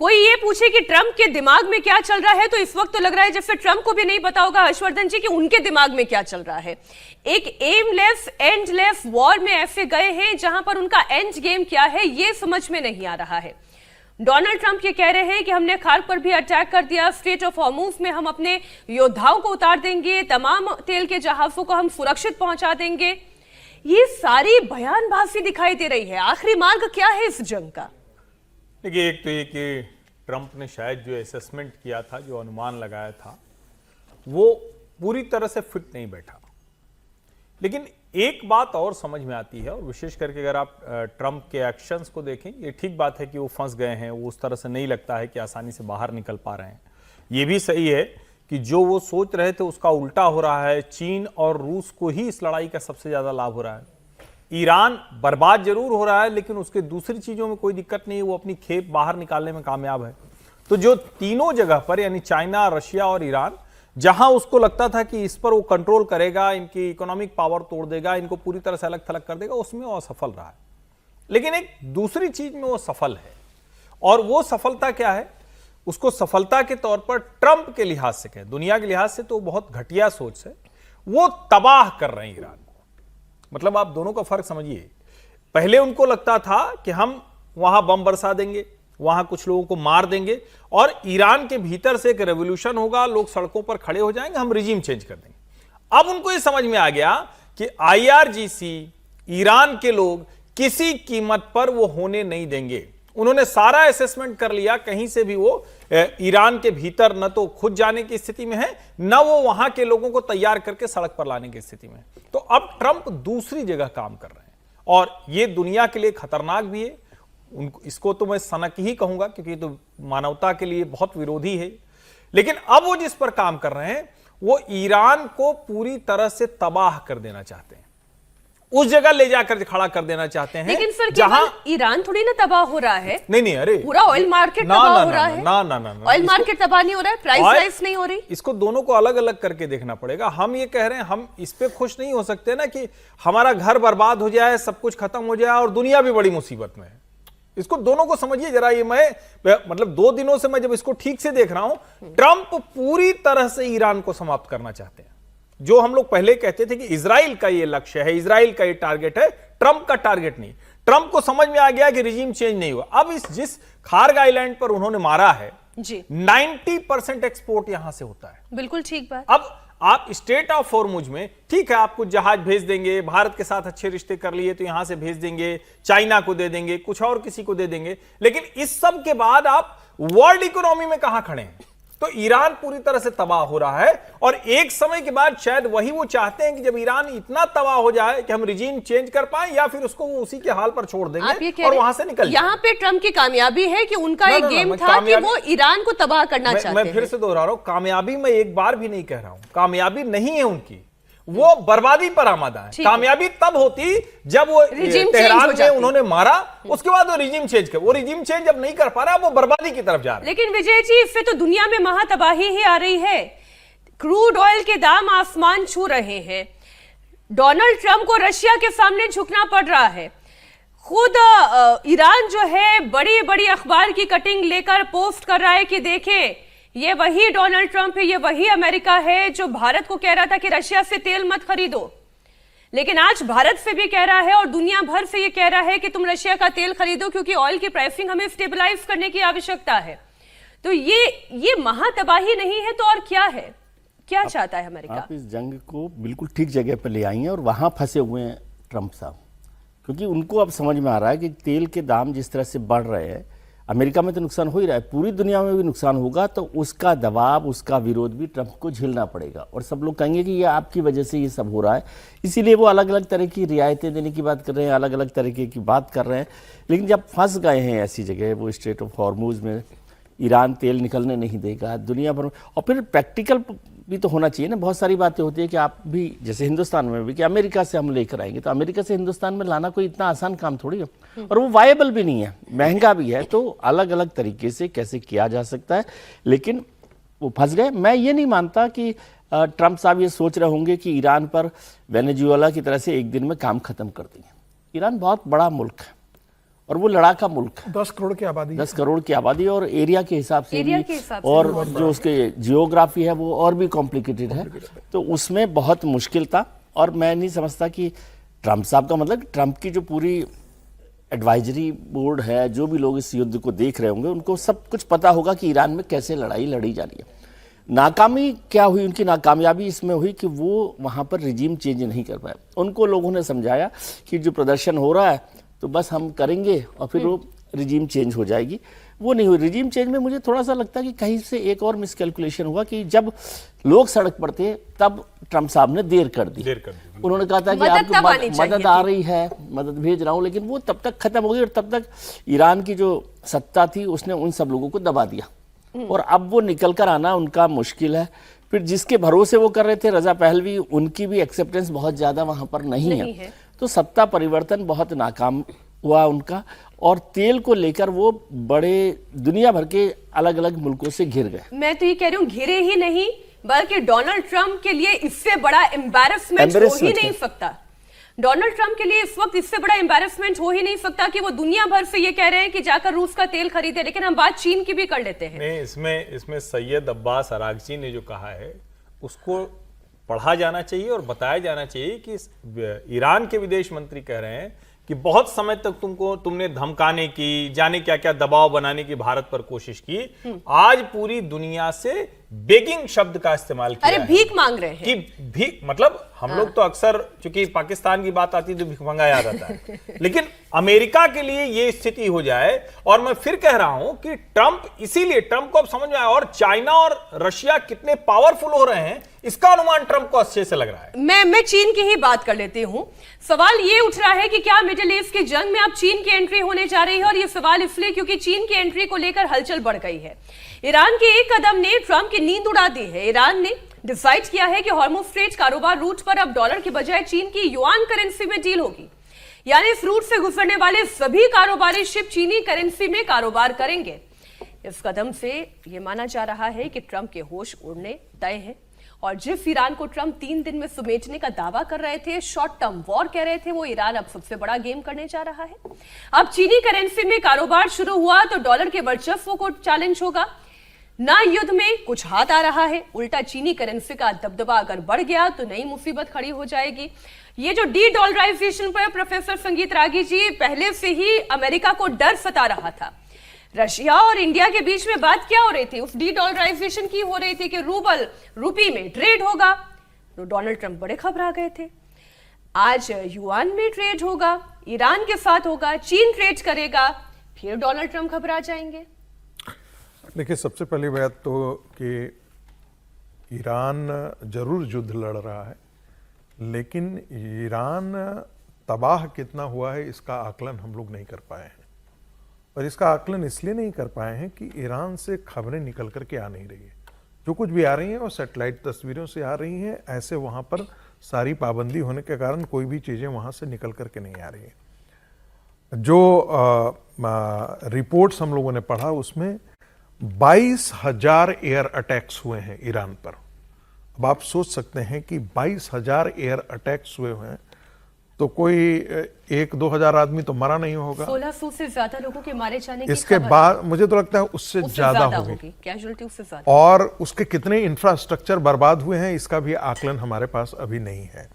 कोई ये पूछे कि ट्रंप के दिमाग में क्या चल रहा है तो इस वक्त तो लग रहा है जैसे ट्रंप को भी नहीं पता होगा हर्षवर्धन जी कि उनके दिमाग में क्या चल रहा है। एक एमलेस एंडलेस वॉर में ऐसे गए हैं जहां पर उनका एंड गेम क्या है ये समझ में नहीं आ रहा है। डोनाल्ड ट्रंप ये कह रहे हैं कि हमने खार्क पर भी अटैक कर दिया, स्ट्रेट ऑफ हॉर्मुज में हम अपने योद्धाओं को उतार देंगे, तमाम तेल के जहाजों को हम सुरक्षित पहुंचा देंगे। ये सारी बयानबाजी दिखाई दे रही है। आखिरी मार्ग क्या है इस जंग का? देखिए, एक तो ये कि ट्रंप ने शायद जो असेसमेंट किया था, जो अनुमान लगाया था, वो पूरी तरह से फिट नहीं बैठा। लेकिन एक बात और समझ में आती है, और विशेष करके अगर आप ट्रंप के एक्शंस को देखें, ये ठीक बात है कि वो फंस गए हैं, वो उस तरह से नहीं लगता है कि आसानी से बाहर निकल पा रहे हैं। ये भी सही है कि जो वो सोच रहे थे उसका उल्टा हो रहा है। चीन और रूस को ही इस लड़ाई का सबसे ज्यादा लाभ हो रहा है। ईरान बर्बाद जरूर हो रहा है, लेकिन उसके दूसरी चीजों में कोई दिक्कत नहीं है, वो अपनी खेप बाहर निकालने में कामयाब है। तो जो तीनों जगह पर, यानी चाइना, रशिया और ईरान, जहां उसको लगता था कि इस पर वो कंट्रोल करेगा, इनकी इकोनॉमिक पावर तोड़ देगा, इनको पूरी तरह से अलग थलग कर देगा, उसमें वो असफल रहा है। लेकिन एक दूसरी चीज में वो सफल है, और वो सफलता क्या है? उसको सफलता के तौर पर ट्रंप के लिहाज से कहें, दुनिया के लिहाज से तो बहुत घटिया सोच है, वो तबाह कर रहे हैं ईरान। मतलब आप दोनों का फर्क समझिए। पहले उनको लगता था कि हम वहां बम बरसा देंगे, वहां कुछ लोगों को मार देंगे, और ईरान के भीतर से एक रेवोल्यूशन होगा, लोग सड़कों पर खड़े हो जाएंगे, हम रिजीम चेंज कर देंगे। अब उनको यह समझ में आ गया कि आईआरजीसी, ईरान के लोग किसी कीमत पर वो होने नहीं देंगे। उन्होंने सारा असेसमेंट कर लिया, कहीं से भी वो ईरान के भीतर न तो खुद जाने की स्थिति में है, न वो वहां के लोगों को तैयार करके सड़क पर लाने की स्थिति में है। तो अब ट्रंप दूसरी जगह काम कर रहे हैं, और ये दुनिया के लिए खतरनाक भी है। इसको तो मैं सनक ही कहूंगा, क्योंकि तो मानवता के लिए बहुत विरोधी है। लेकिन अब वो जिस पर काम कर रहे हैं, वो ईरान को पूरी तरह से तबाह कर देना चाहते हैं, उस जगह ले जाकर खड़ा कर देना चाहते हैं। लेकिन सर, जहां ईरान थोड़ी ना तबाह हो रहा है। नहीं, अरे पूरा ऑयल मार्केट तबाह हो रहा है। ना, ऑयल मार्केट तबाह नहीं हो रहा है, प्राइस राइज नहीं हो रही। इसको दोनों को अलग अलग करके देखना पड़ेगा। हम ये कह रहे हैं, हम इस पे खुश नहीं हो सकते ना कि हमारा घर बर्बाद हो जाए, सब कुछ खत्म हो जाए और दुनिया भी बड़ी मुसीबत में है। इसको दोनों को समझिए जरा। ये मैं मतलब 2 दिनों से मैं जब इसको ठीक से देख रहा हूं, ट्रंप पूरी तरह से ईरान को समाप्त करना चाहते हैं। जो हम लोग पहले कहते थे कि इजराइल का ये लक्ष्य है, इजराइल का ये टारगेट है, ट्रंप का टारगेट नहीं। ट्रंप को समझ में आ गया कि रिजीम चेंज नहीं हुआ। अब जिस खार्ग आइलैंड पर उन्होंने मारा है जी, 90% एक्सपोर्ट यहां से होता है। बिल्कुल ठीक बात। अब आप स्ट्रेट ऑफ हॉर्मुज में, ठीक है, आप कुछ जहाज भेज देंगे, भारत के साथ अच्छे रिश्ते कर लिए तो यहां से भेज देंगे, चाइना को दे देंगे, कुछ और किसी को दे देंगे, लेकिन इस सब के बाद आप वर्ल्ड इकोनॉमी में कहां खड़े हैं? तो ईरान पूरी तरह से तबाह हो रहा है, और एक समय के बाद शायद वही वो चाहते हैं कि जब ईरान इतना तबाह हो जाए कि हम रिजीम चेंज कर पाए, या फिर उसको वो उसी के हाल पर छोड़ देंगे और वहां से निकल जाए। यहाँ पे ट्रंप की कामयाबी है कि उनका एक गेम था कि वो ईरान को तबाह करना चाहते हैं। मैं फिर से दोहरा रहा हूं, कामयाबी मैं एक बार भी नहीं कह रहा हूं, कामयाबी नहीं है उनकी, वो बर्बादी पर आमादा है। कामयाबी तब होती जब वो तेहरान में उन्होंने मारा, उसके बाद वो रिजीम चेंज कर, वो रिजीम चेंज जब नहीं कर पा रहा, वो बर्बादी की तरफ जा रहा है। लेकिन विजय जी, इससे तो दुनिया में महातबाही ही आ रही है। क्रूड ऑयल के दाम आसमान छू रहे हैं, डोनाल्ड ट्रंप को रशिया के सामने झुकना पड़ रहा है, खुद ईरान जो है बड़ी बड़ी अखबार की कटिंग लेकर पोस्ट कर रहा है कि देखें, ये वही डोनाल्ड ट्रंप है, ये वही अमेरिका है जो भारत को कह रहा था कि रशिया से तेल मत खरीदो, लेकिन आज भारत से भी कह रहा है और दुनिया भर से ये कह रहा है कि तुम रशिया का तेल खरीदो, क्योंकि ऑयल की प्राइसिंग हमें स्टेबलाइज करने की आवश्यकता है। तो ये महातबाही नहीं है तो और क्या है? क्या चाहता है अमेरिका? आप इस जंग को बिल्कुल ठीक जगह पर ले आई हैं, और वहां फंसे हुए हैं ट्रंप साहब, क्योंकि उनको अब समझ में आ रहा है कि तेल के दाम जिस तरह से बढ़ रहे हैं, अमेरिका में तो नुकसान हो ही रहा है, पूरी दुनिया में भी नुकसान होगा, तो उसका दबाव, उसका विरोध भी ट्रंप को झेलना पड़ेगा, और सब लोग कहेंगे कि ये आपकी वजह से ये सब हो रहा है। इसीलिए वो अलग अलग तरह की रियायतें देने की बात कर रहे हैं, अलग अलग तरीके की बात कर रहे हैं। लेकिन जब फंस गए हैं ऐसी जगह, वो स्ट्रेट ऑफ हॉर्मुज में ईरान तेल निकलने नहीं देगा, दुनिया भर, और फिर प्रैक्टिकल भी तो होना चाहिए ना। बहुत सारी बातें होती है कि आप भी, जैसे हिंदुस्तान में भी, कि अमेरिका से हम लेकर आएंगे, तो अमेरिका से हिंदुस्तान में लाना कोई इतना आसान काम थोड़ी है, और वो वायबल भी नहीं है, महंगा भी है। तो अलग अलग तरीके से कैसे किया जा सकता है, लेकिन वो फंस गए। मैं ये नहीं मानता कि ट्रंप साहब ये सोच रहे होंगे कि ईरान पर वेनेजुएला की तरह से एक दिन में काम खत्म कर देंगे। ईरान बहुत बड़ा मुल्क है, और वो लड़ाका मुल्क है। 10 करोड़ की आबादी 10 करोड़ की आबादी और एरिया के हिसाब से एरिया भी, के हिसाब से और बहुत जो उसके जियोग्राफी है वो और भी कॉम्प्लिकेटेड है, तो उसमें बहुत मुश्किल था। और मैं नहीं समझता कि ट्रंप साहब का मतलब, ट्रंप की जो पूरी एडवाइजरी बोर्ड है, जो भी लोग इस युद्ध को देख रहे होंगे, उनको सब कुछ पता होगा कि ईरान में कैसे लड़ाई लड़ी जा रही है। नाकामी क्या हुई, उनकी नाकामयाबी इसमें हुई कि वो वहाँ पर रिजीम चेंज नहीं कर पाए। उनको लोगों ने समझाया कि जो प्रदर्शन हो रहा है तो बस हम करेंगे और फिर वो रिजीम चेंज हो जाएगी, वो नहीं हुई। रिजीम चेंज में मुझे थोड़ा सा लगता है कि कहीं से एक और मिसकैलकुलेशन हुआ कि जब लोग सड़क पर थे तब ट्रंप साहब ने देर कर दी। उन्होंने कहा था कि आपको मदद आ रही है, मदद भेज रहा हूं, लेकिन वो तब तक खत्म हो गई और तब तक ईरान की जो सत्ता थी उसने उन सब लोगों को दबा दिया और अब वो निकल कर आना उनका मुश्किल है। फिर जिसके भरोसे वो कर रहे थे, रजा पहलवी, उनकी भी एक्सेप्टेंस बहुत ज्यादा वहां पर नहीं है। तो सत्ता परिवर्तन बहुत नाकाम हुआ उनका, और तेल को लेकर वो बड़े दुनिया भर के अलग अलग मुल्कों से घिर गए। मैं तो ये कह रही हूँ, घिरे ही नहीं बल्कि डोनाल्ड ट्रंप के लिए इससे बड़ा एम्बैरेसमेंट हो ही नहीं सकता। डोनाल्ड ट्रंप के लिए इस वक्त इससे बड़ा एम्बैरेसमेंट हो ही नहीं सकता कि वो दुनिया भर से ये कह रहे हैं कि जाकर रूस का तेल खरीदे। लेकिन हम बात चीन की भी कर लेते हैं। नहीं, इसमें सैयद अब्बास अरागची ने जो कहा है उसको पढ़ा जाना चाहिए और बताया जाना चाहिए कि ईरान के विदेश मंत्री कह रहे हैं कि बहुत समय तक तुमने धमकाने की, जाने क्या क्या दबाव बनाने की भारत पर कोशिश की, आज पूरी दुनिया से बेगिंग शब्द का इस्तेमाल किया। अरे भीख मांग रहे हैं कि भीख मतलब हम लोग तो अक्सर, चूंकि पाकिस्तान की बात आती है तो भीख मंगा याद आता है, लेकिन अमेरिका के लिए ये स्थिति हो जाए। और मैं फिर कह रहा हूं कि ट्रंप, इसीलिए ट्रंप को अब समझ में आया, और चाइना और रशिया कितने पावरफुल हो रहे हैं इसका अनुमान ट्रंप को अच्छे से लग रहा है। मैं चीन की ही बात कर लेती हूं। सवाल ये उठ रहा है कि क्या मिडिल ईस्ट की जंग में अब चीन की एंट्री होने जा रही है, और ये सवाल इसलिए क्योंकि चीन की एंट्री को लेकर हलचल बढ़ गई है। ईरान के एक कदम ने ट्रंप की नींद उड़ा दी है। ईरान ने डिसाइड किया है कि हॉर्मुज़ स्ट्रेट कारोबार रूट पर अब डॉलर की बजाय चीन की युआन करेंसी में डील होगी, यानी इस रूट से गुजरने वाले सभी कारोबारी शिप चीनी करेंसी में कारोबार करेंगे। इस कदम से यह माना जा रहा है कि ट्रंप के होश उड़ने तय हैं, और जिस ईरान को ट्रंप 3 दिन में समेटने का दावा कर रहे थे, शॉर्ट टर्म वॉर कह रहे थे, वो ईरान अब सबसे बड़ा गेम करने जा रहा है। अब चीनी करेंसी में कारोबार शुरू हुआ तो डॉलर के वर्चस्व को चैलेंज होगा। ना युद्ध में कुछ हाथ आ रहा है, उल्टा चीनी करेंसी का दबदबा अगर बढ़ गया तो नई मुसीबत खड़ी हो जाएगी। ये जो डी डॉलराइजेशन पर प्रोफेसर संगीत रागी जी, पहले से ही अमेरिका को डर सता रहा था। रशिया और इंडिया के बीच में बात क्या हो रही थी? उस डी डॉलराइजेशन की हो रही थी कि रूबल रूपी में ट्रेड होगा, तो डोनाल्ड ट्रंप बड़े घबरा गए थे। आज युआन में ट्रेड होगा, ईरान के साथ होगा, चीन ट्रेड करेगा, फिर डोनाल्ड ट्रंप घबरा जाएंगे। देखिए, सबसे पहली बात तो कि ईरान जरूर युद्ध लड़ रहा है, लेकिन ईरान तबाह कितना हुआ है इसका आकलन हम लोग नहीं कर पाए हैं। और इसका आकलन इसलिए नहीं कर पाए हैं कि ईरान से खबरें निकल करके आ नहीं रही है। जो कुछ भी आ रही हैं वो सैटेलाइट तस्वीरों से आ रही हैं। ऐसे वहाँ पर सारी पाबंदी होने के कारण कोई भी चीज़ें वहाँ से निकल करके नहीं आ रही हैं। जो रिपोर्ट्स हम लोगों ने पढ़ा उसमें 22,000 एयर अटैक्स हुए हैं ईरान पर। अब आप सोच सकते हैं कि 22,000 एयर अटैक्स हुए हैं तो कोई 1-2 हजार आदमी तो मरा नहीं होगा। 1600 से ज्यादा लोगों के मारे जाने की इसके बाद मुझे तो लगता है उससे ज्यादा होगी, कैजुअलिटी उससे ज्यादा। और उसके कितने इंफ्रास्ट्रक्चर बर्बाद हुए हैं इसका भी आकलन हमारे पास अभी नहीं है।